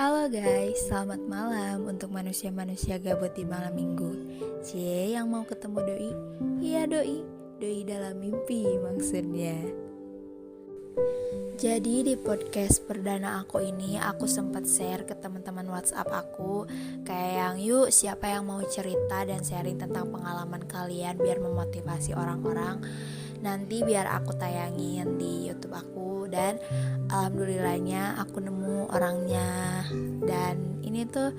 Halo guys, selamat malam untuk manusia-manusia gabut di malam minggu. Cie yang mau ketemu doi? Iya doi dalam mimpi maksudnya. Jadi di podcast perdana aku ini aku sempat share ke teman-teman WhatsApp aku kayak yang yuk siapa yang mau cerita dan sharing tentang pengalaman kalian biar memotivasi orang-orang. Nanti biar aku tayangin di YouTube aku dan alhamdulillahnya aku nemu orangnya dan ini tuh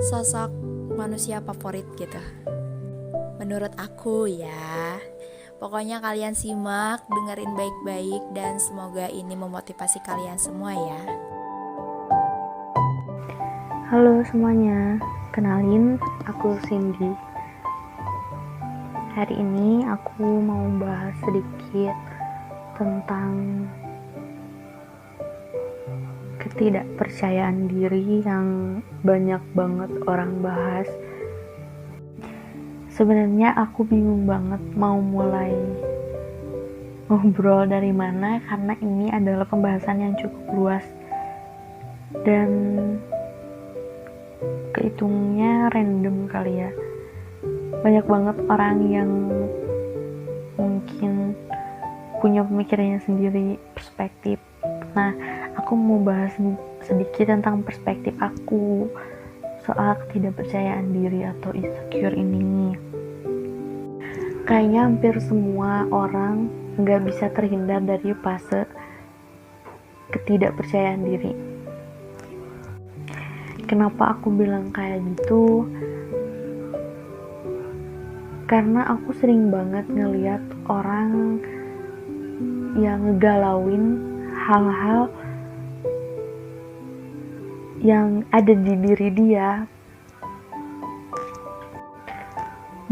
sosok manusia favorit gitu. Menurut aku ya. Pokoknya kalian simak, dengerin baik-baik dan semoga ini memotivasi kalian semua ya. Halo semuanya, kenalin aku Cindy. Hari ini aku mau bahas sedikit tentang ketidakpercayaan diri yang banyak banget orang bahas. Sebenarnya aku bingung banget mau mulai ngobrol dari mana karena ini adalah pembahasan yang cukup luas dan kehitungnya random kali ya. Banyak banget orang yang mungkin punya pemikirannya sendiri, perspektif. Nah, aku mau bahas sedikit tentang perspektif aku soal ketidakpercayaan diri atau insecure ini. Kayaknya hampir semua orang nggak bisa terhindar dari fase ketidakpercayaan diri. Kenapa aku bilang kayak gitu? Karena aku sering banget ngeliat orang yang ngegalauin hal-hal yang ada di diri dia.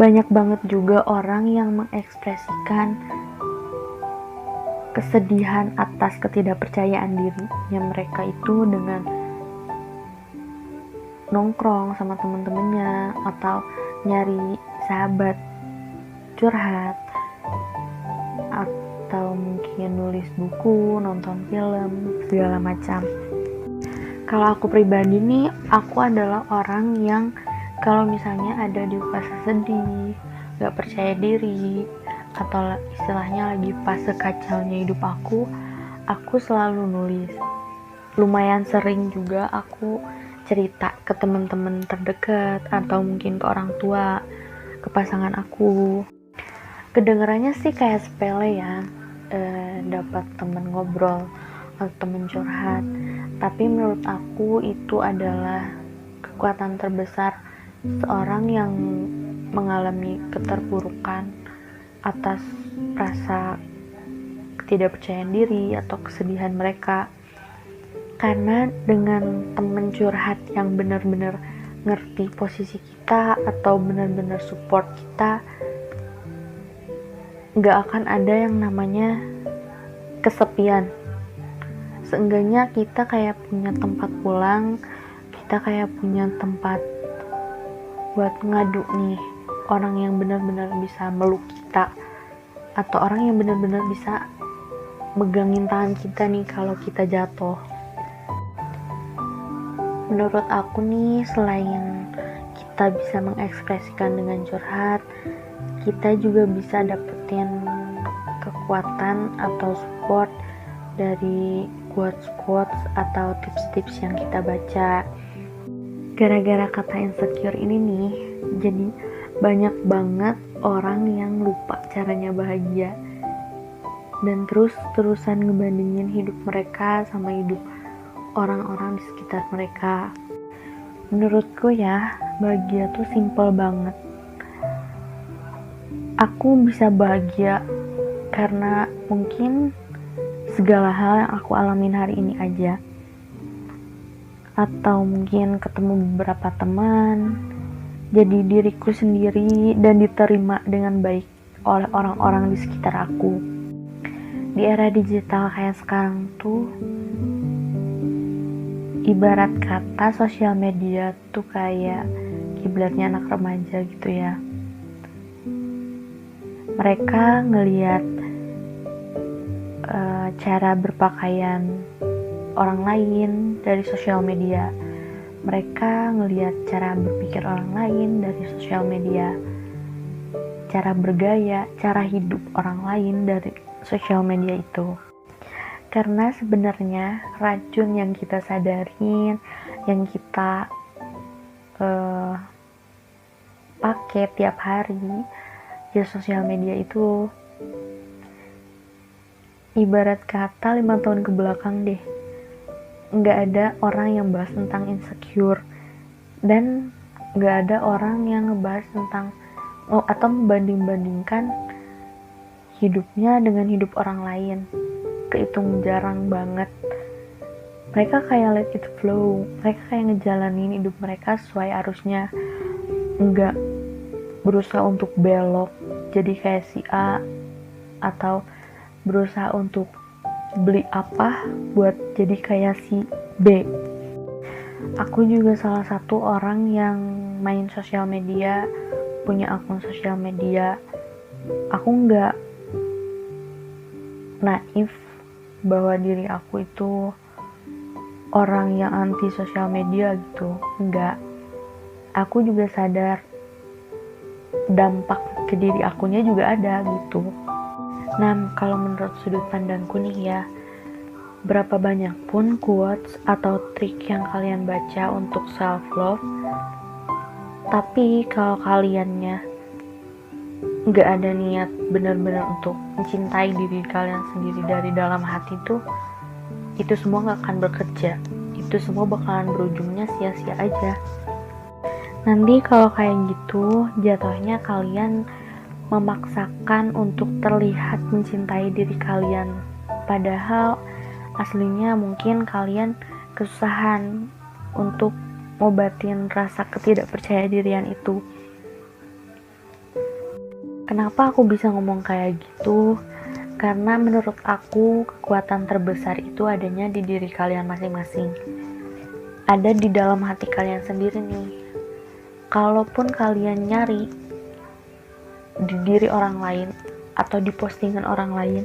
Banyak banget juga orang yang mengekspresikan kesedihan atas ketidakpercayaan dirinya mereka itu dengan nongkrong sama temen-temennya atau nyari sahabat curhat atau mungkin nulis buku, nonton film, segala macam. Kalau aku pribadi nih, aku adalah orang yang kalau misalnya ada di fase sedih, gak percaya diri, atau istilahnya lagi fase kacaunya hidup aku selalu nulis. Lumayan sering juga aku cerita ke teman-teman terdekat atau mungkin ke orang tua, ke pasangan aku. Kedengarannya sih kayak sepele ya, dapat teman ngobrol atau teman curhat, tapi menurut aku itu adalah kekuatan terbesar seorang yang mengalami keterpurukan atas rasa ketidakpercayaan diri atau kesedihan mereka. Karena dengan teman curhat yang benar-benar ngerti posisi kita atau benar-benar support kita, gak akan ada yang namanya kesepian. Seenggaknya kita kayak punya tempat pulang, kita kayak punya tempat buat ngadu nih, orang yang benar-benar bisa meluk kita atau orang yang benar-benar bisa megangin tangan kita nih kalau kita jatuh. Menurut aku nih, selain kita bisa mengekspresikan dengan curhat, kita juga bisa dapetin kekuatan atau support dari quotes-quotes atau tips-tips yang kita baca. Gara-gara kata insecure ini nih, jadi banyak banget orang yang lupa caranya bahagia dan terus-terusan ngebandingin hidup mereka sama hidup orang-orang di sekitar mereka. Menurutku ya, bahagia tuh simple banget. Aku bisa bahagia karena mungkin segala hal yang aku alamin hari ini aja, atau mungkin ketemu beberapa teman, jadi diriku sendiri dan diterima dengan baik oleh orang-orang di sekitar aku. Di era digital kayak sekarang tuh, ibarat kata sosial media tuh kayak kiblatnya anak remaja gitu ya. Mereka ngelihat cara berpakaian orang lain dari sosial media, Mereka ngelihat cara berpikir orang lain dari sosial media, cara bergaya, cara hidup orang lain dari sosial media itu. Karena sebenarnya racun yang kita sadarin, yang kita pakai tiap hari ya sosial media itu, ibarat kata 5 tahun ke belakang deh, nggak ada orang yang bahas tentang insecure, dan nggak ada orang yang ngebahas tentang atau membanding-bandingkan hidupnya dengan hidup orang lain. Kehitung jarang banget. Mereka kayak let it flow, mereka kayak ngejalanin hidup mereka sesuai arusnya, nggak berusaha untuk belok jadi kayak si A, atau berusaha untuk beli apa buat jadi kayak si B. Aku juga salah satu orang yang main sosial media, punya akun sosial media. Aku nggak naif bahwa diri aku itu orang yang anti sosial media gitu, enggak. Aku juga sadar dampak ke diri akunya juga ada gitu. Nah, kalau menurut sudut pandangku nih ya, berapa banyak pun quotes atau trik yang kalian baca untuk self love, tapi kalau kaliannya nggak ada niat benar-benar untuk mencintai diri kalian sendiri dari dalam hati tuh, itu semua nggak akan bekerja. Itu semua bakalan berujungnya sia-sia aja. Nanti kalau kayak gitu, jatuhnya kalian memaksakan untuk terlihat mencintai diri kalian, padahal aslinya mungkin kalian kesusahan untuk ngobatin rasa ketidakpercaya dirian itu. Kenapa aku bisa ngomong kayak gitu? Karena menurut aku kekuatan terbesar itu adanya di diri kalian masing-masing. Ada di dalam hati kalian sendiri nih. Kalaupun kalian nyari di diri orang lain atau di postingan orang lain,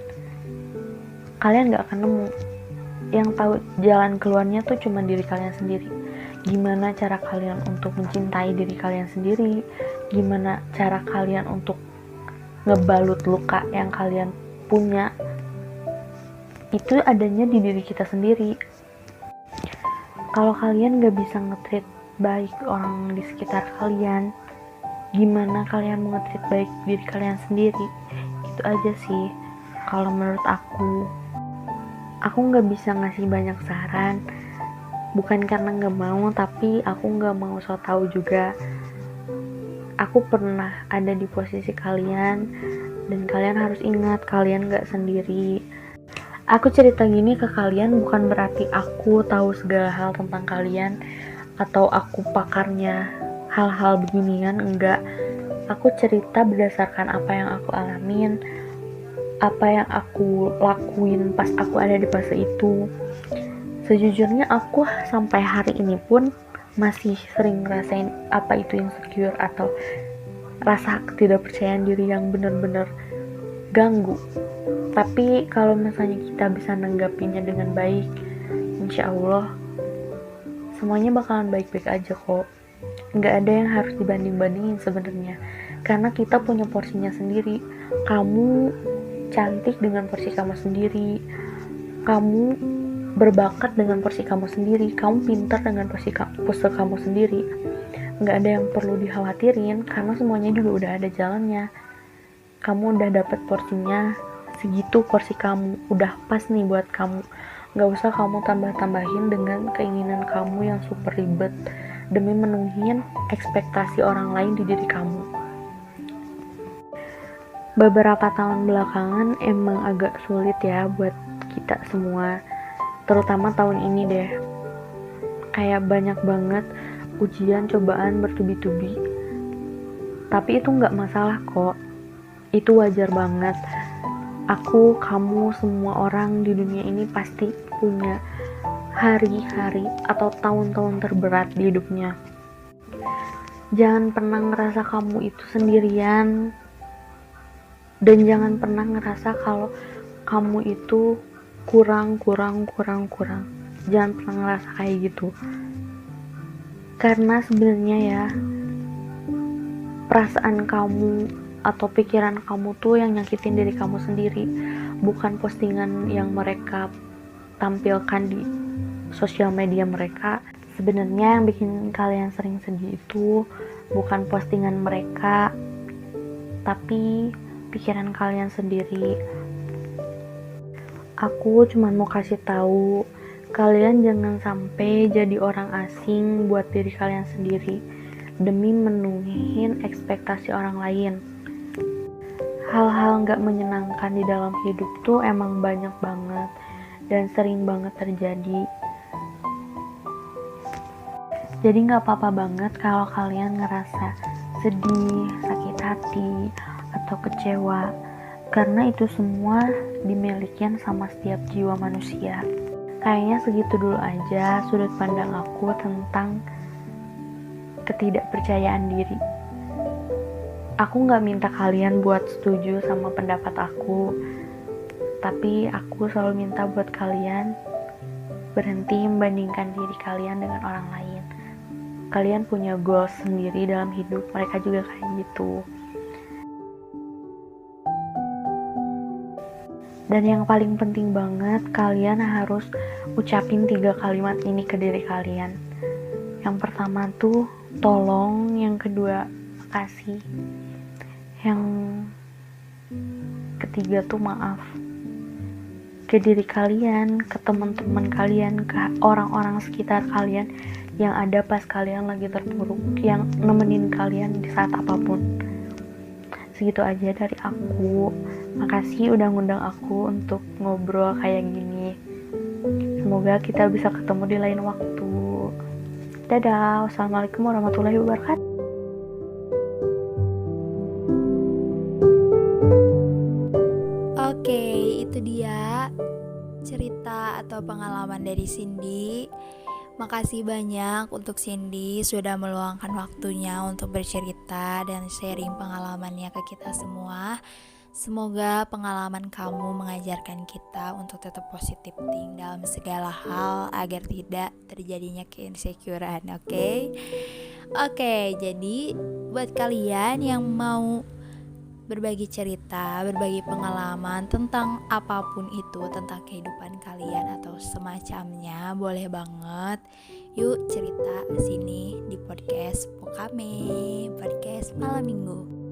kalian gak akan nemu. Yang tahu jalan keluarnya tuh cuma diri kalian sendiri. Gimana cara kalian untuk mencintai diri kalian sendiri, gimana cara kalian untuk ngebalut luka yang kalian punya, itu adanya di diri kita sendiri. Kalau kalian gak bisa nge-treat baik orang di sekitar kalian, gimana kalian mau nge-treat baik diri kalian sendiri? Itu aja sih kalau menurut aku. Aku gak bisa ngasih banyak saran, bukan karena gak mau, tapi aku gak mau so tau juga. Aku pernah ada di posisi kalian, dan kalian harus ingat kalian gak sendiri. Aku cerita gini ke kalian bukan berarti aku tahu segala hal tentang kalian atau aku pakarnya hal-hal beginian, enggak. Aku cerita berdasarkan apa yang aku alamin, apa yang aku lakuin pas aku ada di fase itu. Sejujurnya aku sampai hari ini pun masih sering ngerasain apa itu insecure atau rasa ketidakpercayaan diri yang benar-benar ganggu. Tapi kalau misalnya kita bisa nanggapinya dengan baik, insya Allah semuanya bakalan baik-baik aja kok. Nggak ada yang harus dibanding-bandingin sebenarnya, karena kita punya porsinya sendiri. Kamu cantik dengan porsi kamu sendiri, kamu berbakat dengan porsi kamu sendiri, kamu pintar dengan porsi kamu sendiri. Nggak ada yang perlu dikhawatirin, karena semuanya juga udah ada jalannya. Kamu udah dapet porsinya segitu, porsi kamu udah pas nih buat kamu. Nggak usah kamu tambah-tambahin dengan keinginan kamu yang super ribet demi menuhin ekspektasi orang lain di diri kamu. Beberapa tahun belakangan emang agak sulit ya buat kita semua, terutama tahun ini deh. Kayak banyak banget ujian cobaan bertubi-tubi, tapi itu nggak masalah kok, itu wajar banget. Aku, kamu, semua orang di dunia ini pasti punya hari-hari atau tahun-tahun terberat di hidupnya. Jangan pernah ngerasa kamu itu sendirian, dan jangan pernah ngerasa kalau kamu itu kurang. Jangan pernah ngerasa kayak gitu. Karena sebenarnya ya, perasaan kamu atau pikiran kamu tuh yang nyakitin diri kamu sendiri, bukan postingan yang mereka tampilkan di sosial media mereka. Sebenarnya yang bikin kalian sering sedih itu bukan postingan mereka, tapi pikiran kalian sendiri. Aku cuma mau kasih tahu, kalian jangan sampai jadi orang asing buat diri kalian sendiri demi menuhin ekspektasi orang lain. Hal-hal gak menyenangkan di dalam hidup tuh emang banyak banget dan sering banget terjadi. Jadi gak apa-apa banget kalau kalian ngerasa sedih, sakit hati, atau kecewa, karena itu semua dimilikin sama setiap jiwa manusia. Kayaknya segitu dulu aja sudut pandang aku tentang ketidakpercayaan diri. Aku gak minta kalian buat setuju sama pendapat aku, tapi aku selalu minta buat kalian berhenti membandingkan diri kalian dengan orang lain. Kalian punya goals sendiri dalam hidup, mereka juga kayak gitu. Dan yang paling penting banget, kalian harus ucapin 3 kalimat ini ke diri kalian. Yang pertama tuh tolong, yang kedua makasih, yang ketiga tuh maaf. Ke diri kalian, ke teman-teman kalian, ke orang-orang sekitar kalian yang ada pas kalian lagi terpuruk, yang nemenin kalian di saat apapun. Segitu aja dari aku. Makasih udah ngundang aku untuk ngobrol kayak gini. Semoga kita bisa ketemu di lain waktu. Dadah, wassalamualaikum warahmatullahi wabarakatuh. Oke, itu dia cerita atau pengalaman dari Cindy. Makasih banyak untuk Cindy sudah meluangkan waktunya untuk bercerita dan sharing pengalamannya ke kita semua. Semoga pengalaman kamu mengajarkan kita untuk tetap positif thinking dalam segala hal agar tidak terjadinya keinsecurean, oke? Oke, jadi buat kalian yang mau berbagi cerita, berbagi pengalaman tentang apapun itu, tentang kehidupan kalian atau semacamnya, boleh banget. Yuk cerita sini di podcast Pokame, podcast malam minggu.